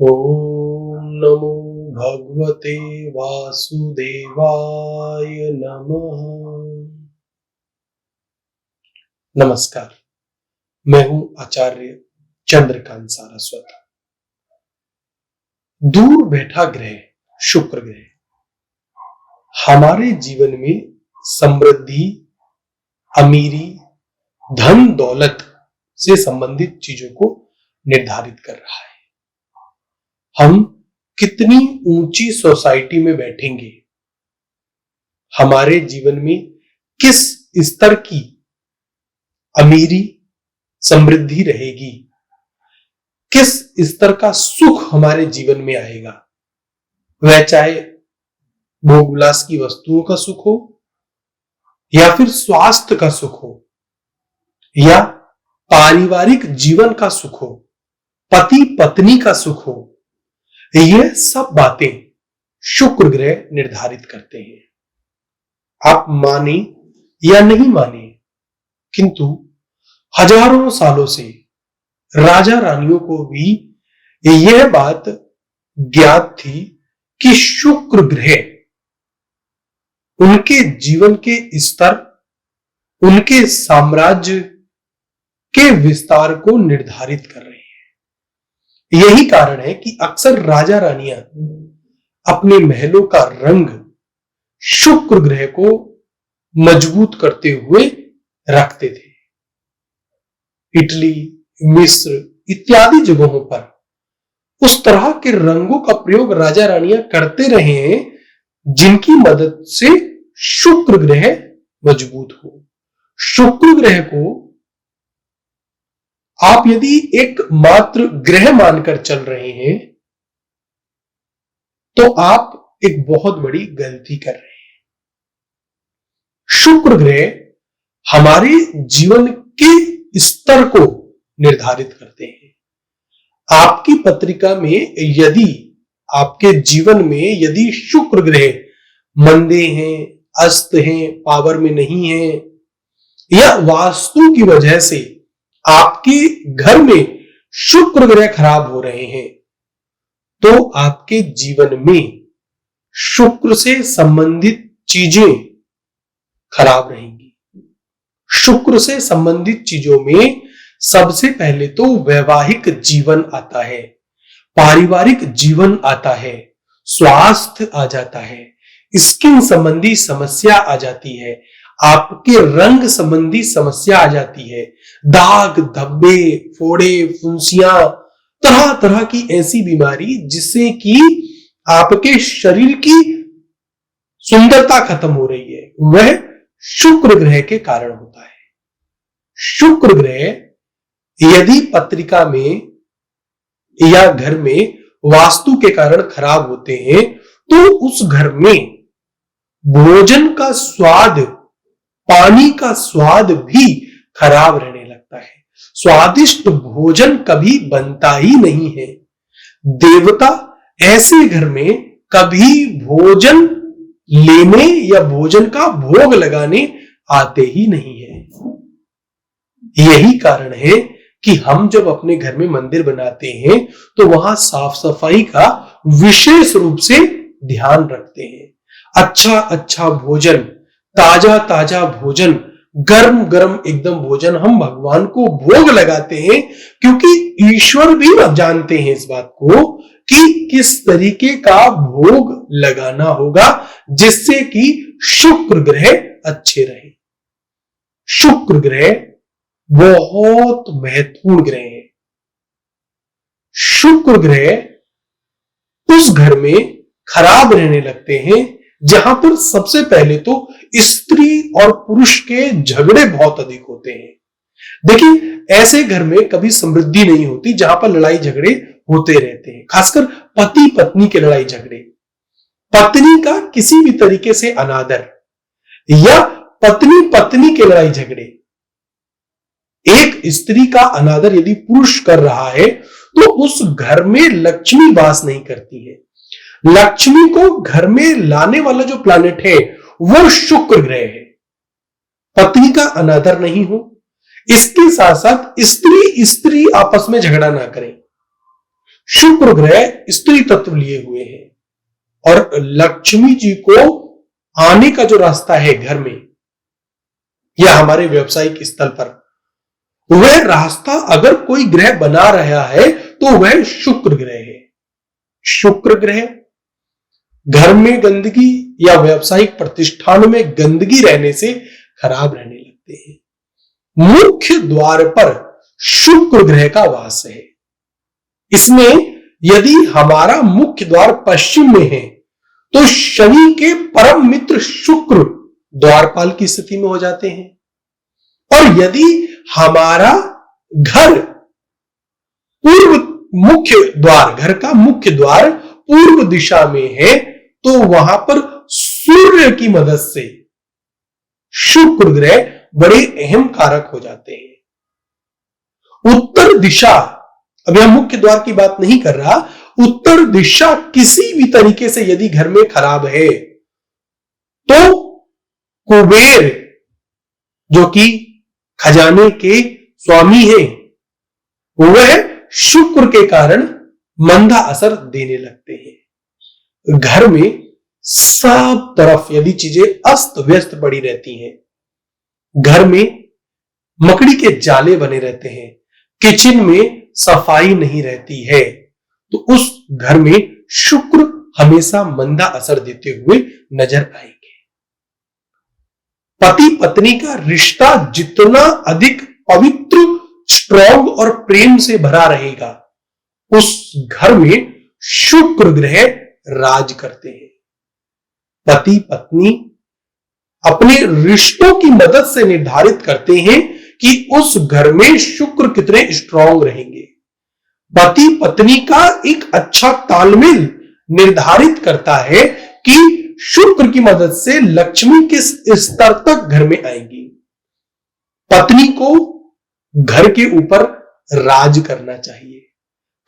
ओम नमो भगवते वासुदेवाय नमः। नमस्कार, मैं हूं आचार्य चंद्रकांत सारस्वत। दूर बैठा ग्रह शुक्र ग्रह हमारे जीवन में समृद्धि, अमीरी, धन दौलत से संबंधित चीजों को निर्धारित कर रहा है। हम कितनी ऊंची सोसाइटी में बैठेंगे, हमारे जीवन में किस स्तर की अमीरी, समृद्धि रहेगी, किस स्तर का सुख हमारे जीवन में आएगा, वह चाहे भोग विलास की वस्तुओं का सुख हो या फिर स्वास्थ्य का सुख हो या पारिवारिक जीवन का सुख हो, पति पत्नी का सुख हो, यह सब बातें शुक्र ग्रह निर्धारित करते हैं। आप माने या नहीं माने, किंतु हजारों सालों से राजा रानियों को भी यह बात ज्ञात थी कि शुक्र ग्रह उनके जीवन के स्तर, उनके साम्राज्य के विस्तार को निर्धारित कर रहे हैं। यही कारण है कि अक्सर राजा रानियां अपने महलों का रंग शुक्र ग्रह को मजबूत करते हुए रखते थे। इटली, मिस्र इत्यादि जगहों पर उस तरह के रंगों का प्रयोग राजा रानियां करते रहे हैं जिनकी मदद से शुक्र ग्रह मजबूत हो। शुक्र ग्रह को आप यदि एक मात्र ग्रह मानकर चल रहे हैं तो आप एक बहुत बड़ी गलती कर रहे हैं। शुक्र ग्रह हमारे जीवन के स्तर को निर्धारित करते हैं। आपकी पत्रिका में यदि आपके जीवन में यदि शुक्र ग्रह मंदे हैं, अस्त हैं, पावर में नहीं है या वास्तु की वजह से आपके घर में शुक्र ग्रह खराब हो रहे हैं तो आपके जीवन में शुक्र से संबंधित चीजें खराब रहेंगी। शुक्र से संबंधित चीजों में सबसे पहले तो वैवाहिक जीवन आता है, पारिवारिक जीवन आता है, स्वास्थ्य आ जाता है, स्किन संबंधी समस्या आ जाती है, आपके रंग संबंधी समस्या आ जाती है, दाग धब्बे, फोड़े, फुंसियां, तरह तरह की ऐसी बीमारी जिससे कि आपके शरीर की सुंदरता खत्म हो रही है, वह शुक्र ग्रह के कारण होता है। शुक्र ग्रह यदि पत्रिका में या घर में वास्तु के कारण खराब होते हैं तो उस घर में भोजन का स्वाद, पानी का स्वाद भी खराब रहने लगता है। स्वादिष्ट भोजन कभी बनता ही नहीं है। देवता ऐसे घर में कभी भोजन लेने या भोजन का भोग लगाने आते ही नहीं है। यही कारण है कि हम जब अपने घर में मंदिर बनाते हैं तो वहां साफ सफाई का विशेष रूप से ध्यान रखते हैं। अच्छा अच्छा भोजन, ताजा ताजा भोजन, गर्म गर्म एकदम भोजन हम भगवान को भोग लगाते हैं, क्योंकि ईश्वर भी जानते हैं इस बात को कि किस तरीके का भोग लगाना होगा जिससे कि शुक्र ग्रह अच्छे रहे। शुक्र ग्रह बहुत महत्वपूर्ण ग्रह है। शुक्र ग्रह उस घर में खराब रहने लगते हैं जहां पर सबसे पहले तो स्त्री और पुरुष के झगड़े बहुत अधिक होते हैं। देखिए, ऐसे घर में कभी समृद्धि नहीं होती जहां पर लड़ाई झगड़े होते रहते हैं, खासकर पति पत्नी के लड़ाई झगड़े, पत्नी का किसी भी तरीके से अनादर या पत्नी पत्नी के लड़ाई झगड़े। एक स्त्री का अनादर यदि पुरुष कर रहा है तो उस घर में लक्ष्मी वास नहीं करती है। लक्ष्मी को घर में लाने वाला जो प्लैनेट है वो शुक्र ग्रह है। पत्नी का अनादर नहीं हो, इसके साथ साथ स्त्री स्त्री आपस में झगड़ा ना करें। शुक्र ग्रह स्त्री तत्व लिए हुए है और लक्ष्मी जी को आने का जो रास्ता है घर में या हमारे व्यवसायिक स्थल पर, वह रास्ता अगर कोई ग्रह बना रहा है तो वह शुक्र ग्रह है। शुक्र ग्रह घर में गंदगी या व्यावसायिक प्रतिष्ठान में गंदगी रहने से खराब रहने लगते हैं। मुख्य द्वार पर शुक्र ग्रह का वास है। इसमें यदि हमारा मुख्य द्वार पश्चिम में है तो शनि के परम मित्र शुक्र द्वारपाल की स्थिति में हो जाते हैं, और यदि हमारा घर पूर्व मुख्य द्वार, घर का मुख्य द्वार पूर्व दिशा में है तो वहां पर सूर्य की मदद से शुक्र ग्रह बड़े अहम कारक हो जाते हैं। उत्तर दिशा, अब यहां मुख्य द्वार की बात नहीं कर रहा, उत्तर दिशा किसी भी तरीके से यदि घर में खराब है तो कुबेर जो कि खजाने के स्वामी है, वह शुक्र के कारण मंदा असर देने लगते हैं। घर में सब तरफ यदि चीजें अस्त व्यस्त पड़ी रहती हैं, घर में मकड़ी के जाले बने रहते हैं, किचन में सफाई नहीं रहती है, तो उस घर में शुक्र हमेशा मंदा असर देते हुए नजर आएंगे। पति पत्नी का रिश्ता जितना अधिक पवित्र, स्ट्रॉन्ग और प्रेम से भरा रहेगा, उस घर में शुक्र ग्रह राज करते हैं। पति पत्नी अपने रिश्तों की मदद से निर्धारित करते हैं कि उस घर में शुक्र कितने स्ट्रॉन्ग रहेंगे। पति पत्नी का एक अच्छा तालमेल निर्धारित करता है कि शुक्र की मदद से लक्ष्मी किस स्तर तक घर में आएगी। पत्नी को घर के ऊपर राज करना चाहिए।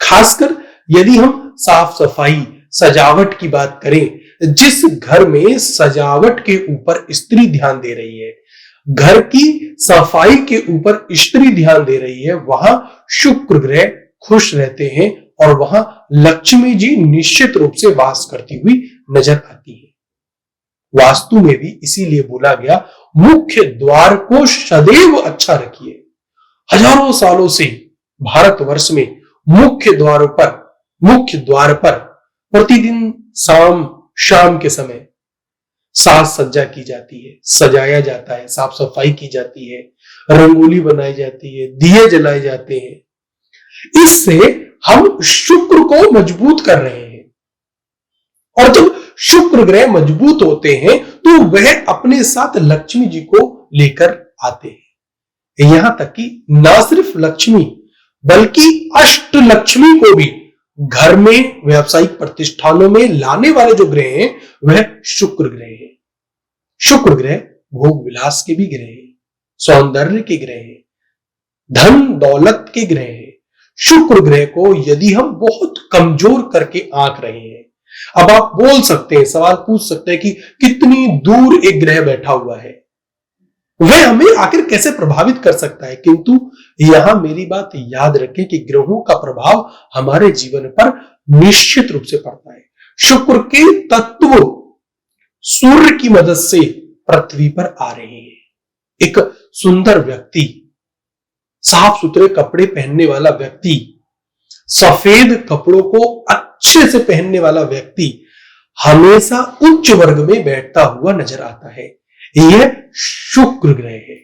खासकर यदि हम साफ सफाई, सजावट की बात करें, जिस घर में सजावट के ऊपर स्त्री ध्यान दे रही है, घर की सफाई के ऊपर स्त्री ध्यान दे रही है, वहां शुक्र ग्रह खुश रहते हैं और वहां लक्ष्मी जी निश्चित रूप से वास करती हुई नजर आती है। वास्तु में भी इसीलिए बोला गया, मुख्य द्वार को सदैव अच्छा रखिए। हजारों सालों से भारतवर्ष में मुख्य द्वार पर प्रतिदिन शाम के समय साज सज्जा की जाती है, सजाया जाता है, साफ सफाई की जाती है, रंगोली बनाई जाती है, दिए जलाए जाते हैं। इससे हम शुक्र को मजबूत कर रहे हैं, और जब शुक्र ग्रह मजबूत होते हैं तो वह अपने साथ लक्ष्मी जी को लेकर आते हैं। यहां तक कि ना सिर्फ लक्ष्मी बल्कि अष्ट लक्ष्मी को भी घर में, व्यावसायिक प्रतिष्ठानों में लाने वाले जो ग्रह हैं वह शुक्र ग्रह है। शुक्र ग्रह भोग विलास के भी ग्रह है, सौंदर्य के ग्रह है, धन दौलत के ग्रह है। शुक्र ग्रह को यदि हम बहुत कमजोर करके आंक रहे हैं, अब आप बोल सकते हैं, सवाल पूछ सकते हैं कि कितनी दूर एक ग्रह बैठा हुआ है, वह हमें आखिर कैसे प्रभावित कर सकता है। किंतु यहां मेरी बात याद रखें कि ग्रहों का प्रभाव हमारे जीवन पर निश्चित रूप से पड़ता है। शुक्र के तत्व सूर्य की मदद से पृथ्वी पर आ रहे हैं। एक सुंदर व्यक्ति, साफ सुथरे कपड़े पहनने वाला व्यक्ति, सफेद कपड़ों को अच्छे से पहनने वाला व्यक्ति हमेशा उच्च वर्ग में बैठता हुआ नजर आता है। यह शुक्र ग्रह है।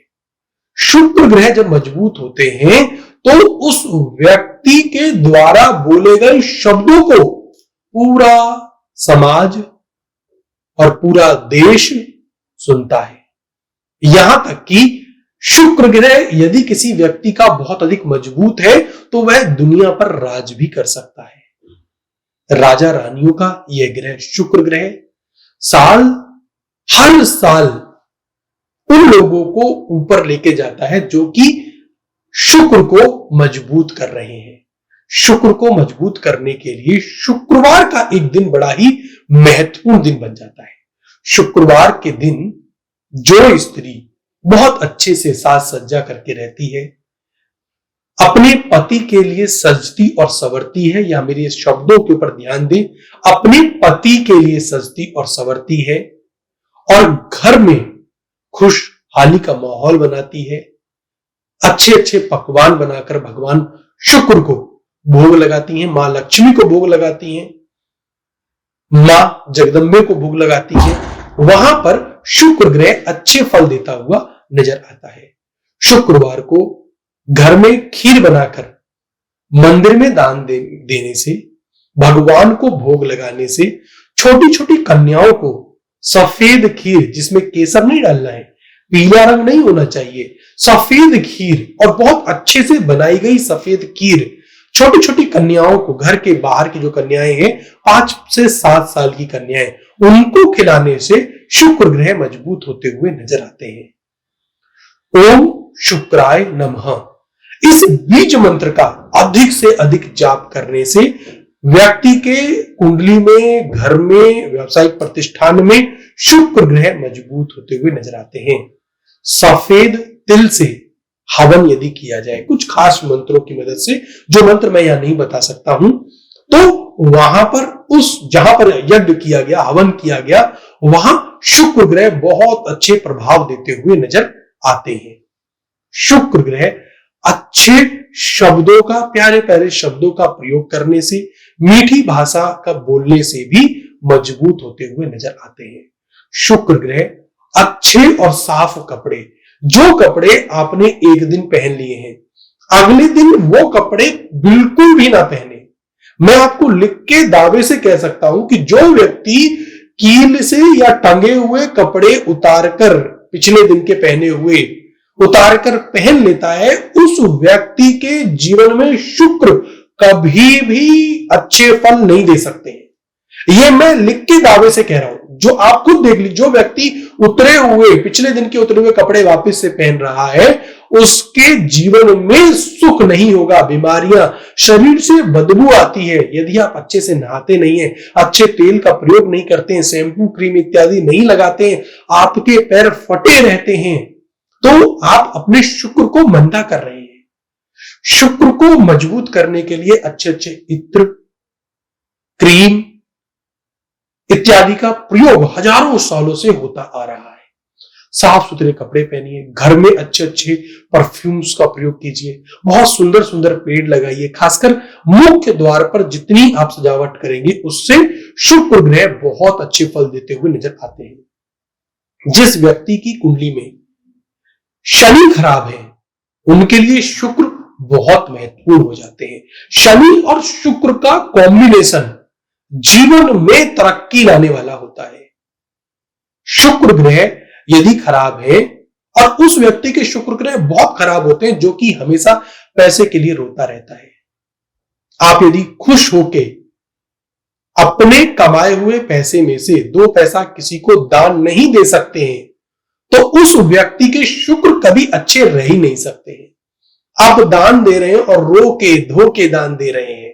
शुक्र ग्रह जब मजबूत होते हैं तो उस व्यक्ति के द्वारा बोले गए शब्दों को पूरा समाज और पूरा देश सुनता है। यहां तक कि शुक्र ग्रह यदि किसी व्यक्ति का बहुत अधिक मजबूत है तो वह दुनिया पर राज भी कर सकता है। राजा रानियों का यह ग्रह शुक्र ग्रह हर साल उन लोगों को ऊपर लेके जाता है जो कि शुक्र को मजबूत कर रहे हैं। शुक्र को मजबूत करने के लिए शुक्रवार का एक दिन बड़ा ही महत्वपूर्ण दिन बन जाता है। शुक्रवार के दिन जो स्त्री बहुत अच्छे से साज सज्जा करके रहती है, अपने पति के लिए सजती और संवरती है, या मेरे शब्दों के ऊपर ध्यान दें, अपने पति के लिए सजती और संवरती है और घर में खुशहाली का माहौल बनाती है। अच्छे अच्छे पकवान बनाकर भगवान शुक्र को भोग लगाती हैं, मां लक्ष्मी को भोग लगाती हैं, मां जगदम्बे को भोग लगाती हैं। वहां पर शुक्र ग्रह अच्छे फल देता हुआ नजर आता है। शुक्रवार को घर में खीर बनाकर मंदिर में दान देने से, भगवान को भोग लगाने से, छोटी छोटी कन्याओं को सफेद खीर, जिसमें केसर नहीं डालना है, पीला रंग नहीं होना चाहिए, सफेद खीर और बहुत अच्छे से बनाई गई सफेद खीर छोटी छोटी कन्याओं को, घर के बाहर की जो कन्याएं हैं 5 से 7 साल की कन्याएं, उनको खिलाने से शुक्र ग्रह मजबूत होते हुए नजर आते हैं। ओम शुक्राय नमः, इस बीज मंत्र का अधिक से अधिक जाप करने से व्यक्ति के कुंडली में, घर में, व्यावसायिक प्रतिष्ठान में शुक्र ग्रह मजबूत होते हुए नजर आते हैं। सफेद तिल से हवन यदि किया जाए कुछ खास मंत्रों की मदद से, जो मंत्र मैं यहां नहीं बता सकता हूं, तो वहां पर जहां पर यज्ञ किया गया, हवन किया गया, वहां शुक्र ग्रह बहुत अच्छे प्रभाव देते हुए नजर आते हैं। शुक्र ग्रह अच्छे शब्दों का, प्यारे प्यारे शब्दों का प्रयोग करने से, मीठी भाषा का बोलने से भी मजबूत होते हुए नजर आते हैं। शुक्र ग्रह अच्छे और साफ कपड़े, जो कपड़े आपने एक दिन पहन लिए हैं, अगले दिन वो कपड़े बिल्कुल भी ना पहने। मैं आपको लिख के दावे से कह सकता हूं कि जो व्यक्ति कील से या टंगे हुए कपड़े उतारकर, पिछले दिन के पहने हुए उतारकर पहन लेता है, उस व्यक्ति के जीवन में शुक्र कभी भी अच्छे फल नहीं दे सकते हैं। ये मैं लिख के दावे से कह रहा हूं, जो आप खुद देख लीजिए। जो व्यक्ति उतरे हुए, पिछले दिन के उतरे हुए कपड़े वापस से पहन रहा है, उसके जीवन में सुख नहीं होगा, बीमारियां, शरीर से बदबू आती है। यदि आप अच्छे से नहाते नहीं हैं, अच्छे तेल का प्रयोग नहीं करते हैं, शैम्पू क्रीम इत्यादि नहीं लगाते हैं, आपके पैर फटे रहते हैं, तो आप अपने शुक्र को मंदा कर रहे हैं। शुक्र को मजबूत करने के लिए अच्छे अच्छे इत्र, क्रीम इत्यादि का प्रयोग हजारों सालों से होता आ रहा है। साफ सुथरे कपड़े पहनिए, घर में अच्छे अच्छे परफ्यूम्स का प्रयोग कीजिए, बहुत सुंदर सुंदर पेड़ लगाइए। खासकर मुख्य द्वार पर जितनी आप सजावट करेंगे, उससे शुक्र ग्रह बहुत अच्छे फल देते हुए नजर आते हैं। जिस व्यक्ति की कुंडली में शनि खराब है, उनके लिए शुक्र बहुत महत्वपूर्ण हो जाते हैं। शनि और शुक्र का कॉम्बिनेशन जीवन में तरक्की लाने वाला होता है। शुक्र ग्रह यदि खराब है, और उस व्यक्ति के शुक्र ग्रह बहुत खराब होते हैं जो कि हमेशा पैसे के लिए रोता रहता है। आप यदि खुश होके अपने कमाए हुए पैसे में से 2 पैसा किसी को दान नहीं दे सकते हैं, तो उस व्यक्ति के शुक्र कभी अच्छे रह ही नहीं सकते हैं। आप दान दे रहे हैं और रो के धो के दान दे रहे हैं।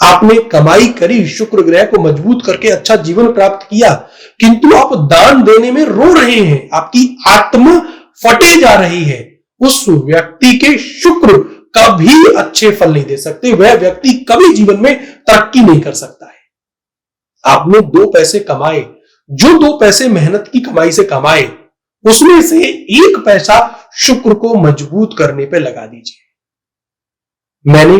आपने कमाई करी, शुक्र ग्रह को मजबूत करके अच्छा जीवन प्राप्त किया, किंतु आप दान देने में रो रहे हैं, आपकी आत्मा फटे जा रही है। उस व्यक्ति के शुक्र कभी अच्छे फल नहीं दे सकते, वह व्यक्ति कभी जीवन में तरक्की नहीं कर सकता है। आपने 2 पैसे कमाए, जो 2 पैसे मेहनत की कमाई से कमाए, उसमें से 1 पैसा शुक्र को मजबूत करने पे लगा दीजिए। मैंने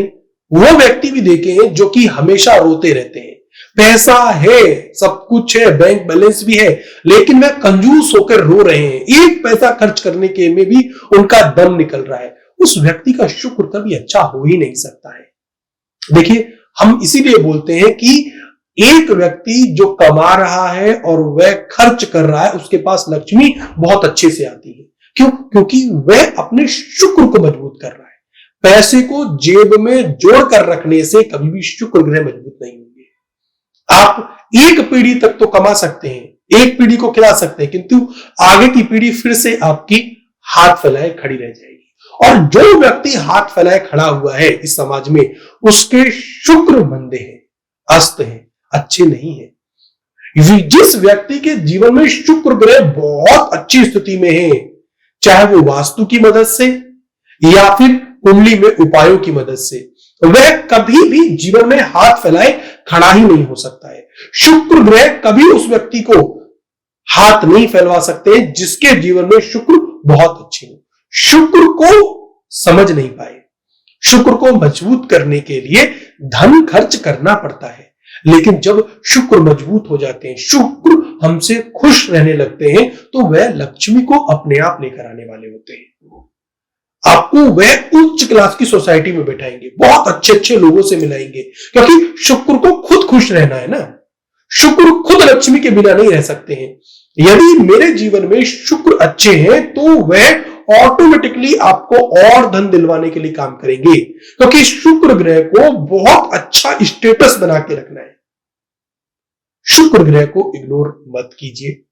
वो व्यक्ति भी देखे हैं जो कि हमेशा रोते रहते हैं, पैसा है, सब कुछ है, बैंक बैलेंस भी है, लेकिन वह कंजूस होकर रो रहे हैं, 1 पैसा खर्च करने के में भी उनका दम निकल रहा है। उस व्यक्ति का शुक्र कभी अच्छा हो ही नहीं सकता है। देखिए, हम इसीलिए बोलते हैं कि एक व्यक्ति जो कमा रहा है और वह खर्च कर रहा है, उसके पास लक्ष्मी बहुत अच्छे से आती है। क्यों? क्योंकि वह अपने शुक्र को मजबूत कर रहा है। पैसे को जेब में जोड़ कर रखने से कभी भी शुक्र ग्रह मजबूत नहीं होंगे। आप एक पीढ़ी तक तो कमा सकते हैं, एक पीढ़ी को खिला सकते हैं, किंतु आगे की पीढ़ी फिर से आपकी हाथ फैलाए खड़ी रह जाएगी। और जो व्यक्ति हाथ फैलाए खड़ा हुआ है इस समाज में, उसके शुक्र मंदे हैं, अस्त हैं, अच्छे नहीं है। जिस व्यक्ति के जीवन में शुक्र ग्रह बहुत अच्छी स्थिति में है, चाहे वो वास्तु की मदद से या फिर कुंडली में उपायों की मदद से, वह कभी भी जीवन में हाथ फैलाए खड़ा ही नहीं हो सकता है। शुक्र ग्रह कभी उस व्यक्ति को हाथ नहीं फैलवा सकते जिसके जीवन में शुक्र बहुत अच्छे हो, शुक्र को समझ नहीं पाए। शुक्र को मजबूत करने के लिए धन खर्च करना पड़ता है, लेकिन जब शुक्र मजबूत हो जाते हैं, शुक्र हमसे खुश रहने लगते हैं, तो वह लक्ष्मी को अपने आप लेकर आने वाले होते हैं। आपको वह उच्च क्लास की सोसाइटी में बैठाएंगे, बहुत अच्छे अच्छे लोगों से मिलाएंगे, क्योंकि शुक्र को खुद खुश रहना है ना। शुक्र खुद लक्ष्मी के बिना नहीं रह सकते हैं। यदि मेरे जीवन में शुक्र अच्छे हैं तो वह ऑटोमेटिकली आपको और धन दिलवाने के लिए काम करेंगे, क्योंकि शुक्र ग्रह को बहुत अच्छा स्टेटस बना के रखना है। शुक्र ग्रह को इग्नोर मत कीजिए।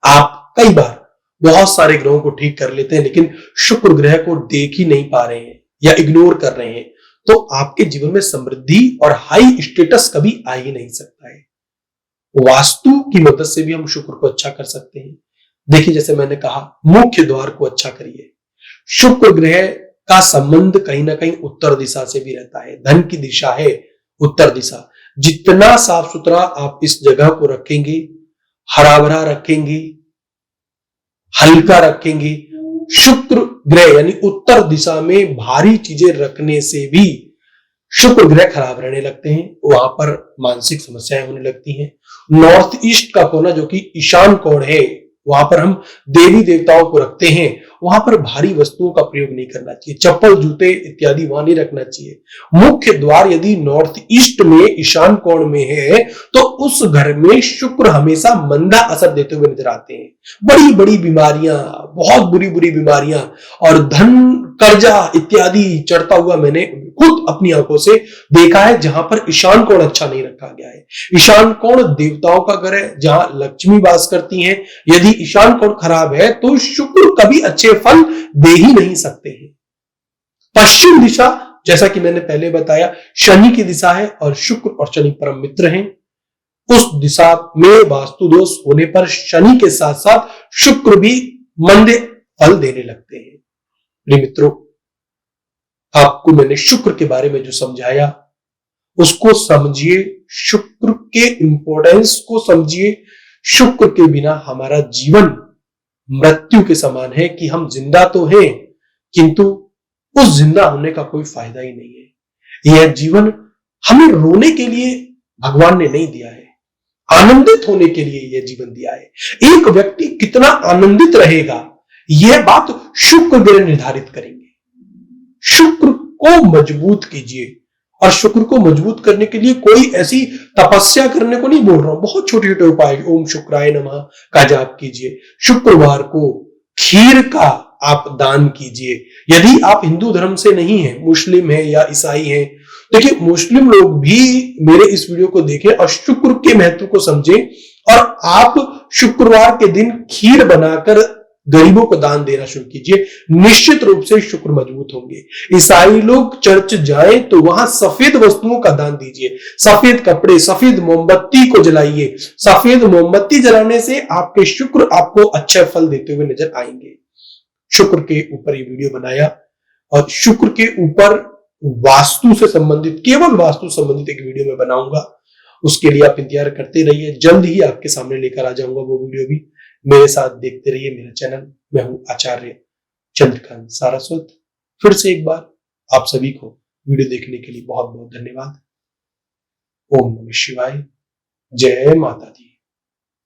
आप कई बार बहुत सारे ग्रहों को ठीक कर लेते हैं, लेकिन शुक्र ग्रह को देख ही नहीं पा रहे हैं या इग्नोर कर रहे हैं, तो आपके जीवन में समृद्धि और हाई स्टेटस कभी आ ही नहीं सकता है। वास्तु की मदद से भी हम शुक्र को अच्छा कर सकते हैं। देखिए, जैसे मैंने कहा, मुख्य द्वार को अच्छा करिए। शुक्र ग्रह का संबंध कहीं ना कहीं उत्तर दिशा से भी रहता है। धन की दिशा है उत्तर दिशा। जितना साफ सुथरा आप इस जगह को रखेंगे, हरा भरा रखेंगे, हल्का रखेंगे, शुक्र ग्रह यानी उत्तर दिशा में भारी चीजें रखने से भी शुक्र ग्रह खराब रहने लगते हैं, वहां पर मानसिक समस्याएं होने लगती हैं। नॉर्थ ईस्ट का कोना जो कि ईशान कोण है, वहां पर हम देवी देवताओं को रखते हैं, वहां पर भारी वस्तुओं का प्रयोग नहीं करना चाहिए। चप्पल, जूते इत्यादि वहां नहीं रखना चाहिए। मुख्य द्वार यदि नॉर्थ ईस्ट में ईशान कोण में है तो उस घर में शुक्र हमेशा मंदा असर देते हुए नजर आते हैं। बड़ी बड़ी बीमारियां, बहुत बुरी बुरी बीमारियां और धन कर्जा इत्यादि चढ़ता हुआ मैंने खुद अपनी आंखों से देखा है, जहां पर ईशान कोण अच्छा नहीं रखा गया है। ईशान कोण देवताओं का घर है, जहां लक्ष्मी वास करती हैं। यदि ईशान कोण खराब है तो शुक्र कभी अच्छे फल दे ही नहीं सकते हैं। पश्चिम दिशा, जैसा कि मैंने पहले बताया, शनि की दिशा है और शुक्र और शनि परम मित्र हैं। उस दिशा में वास्तु दोष होने पर शनि के साथ साथ शुक्र भी मंदे फल देने लगते हैं। प्रिय मित्रों, आपको मैंने शुक्र के बारे में जो समझाया उसको समझिए, शुक्र के इंपॉर्टेंस को समझिए। शुक्र के बिना हमारा जीवन मृत्यु के समान है कि हम जिंदा तो हैं, किंतु उस जिंदा होने का कोई फायदा ही नहीं है। यह जीवन हमें रोने के लिए भगवान ने नहीं दिया है, आनंदित होने के लिए यह जीवन दिया है। एक व्यक्ति कितना आनंदित रहेगा, यह बात शुक्र ग्रह निर्धारित करेंगे। शुक्र को मजबूत कीजिए, और शुक्र को मजबूत करने के लिए कोई ऐसी तपस्या करने को नहीं बोल रहा हूं, बहुत छोटे छोटे उपाय, ओम शुक्राय नमः का जाप कीजिए। शुक्रवार को खीर का आप दान कीजिए। यदि आप हिंदू धर्म से नहीं है, मुस्लिम है या ईसाई है, देखिए मुस्लिम लोग भी मेरे इस वीडियो को देखें और शुक्र के महत्व को समझें, और आप शुक्रवार के दिन खीर बनाकर गरीबों को दान देना शुरू कीजिए। निश्चित रूप से शुक्र मजबूत होंगे। ईसाई लोग चर्च जाएं तो वहां सफेद वस्तुओं का दान दीजिए, सफेद कपड़े, सफेद मोमबत्ती को जलाइए। सफेद मोमबत्ती जलाने से आपके शुक्र आपको अच्छे फल देते हुए नजर आएंगे। शुक्र के ऊपर ये वीडियो बनाया, और शुक्र के ऊपर वास्तु से संबंधित, केवल वास्तु संबंधित एक वीडियो में बनाऊंगा। उसके लिए आप इंतजार करते रहिए, जल्द ही आपके सामने लेकर आ जाऊंगा वो वीडियो भी। मेरे साथ देखते रहिए मेरा चैनल। मैं हूं आचार्य चंद्रकांत सारस्वत। फिर से एक बार आप सभी को वीडियो देखने के लिए बहुत बहुत धन्यवाद। ओम नमः शिवाय। जय माता दी।